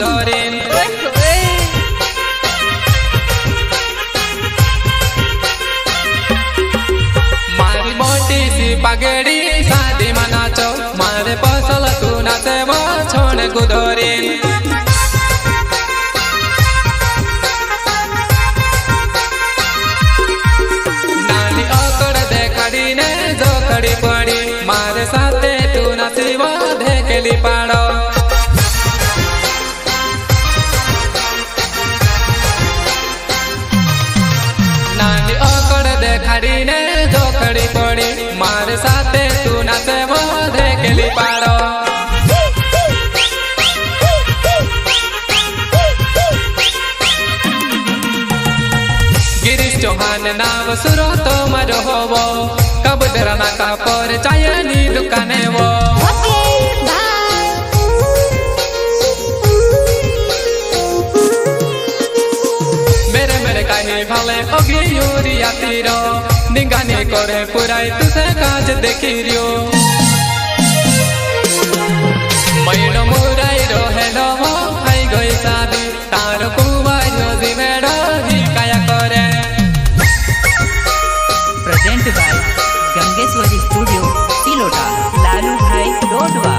धोरीन मारी मोटी सी पगड़ी शादी में नाचो मारे पसल तू नाचे वो छोड़ गुदोरीन नानी ओकड़ देखड़ी ने जो खड़ी पड़ी मारे साथे तू नाची वो धेकेली पाड़ो नानी ओकड़ देखड़ी ने जो खड़ी पड़ी मारे साथे तू नाचे वो धेकेली पाड़ो गिरीश चौहान नाम सुरो तो मरो होवो कब डरना का पर चायनी दुकाने वो मेरे मेरे कहीं भले ओगी यूरिया तीरो निगानी करे पुराई तुसे काज देखी रियो महीनो मुराई रो हेलो हो खाई गई शादी तारो कुवाई रोजी मेड़ो ही काया करे present by Gangeshwari studio Silota Lalu भाई डोडवा।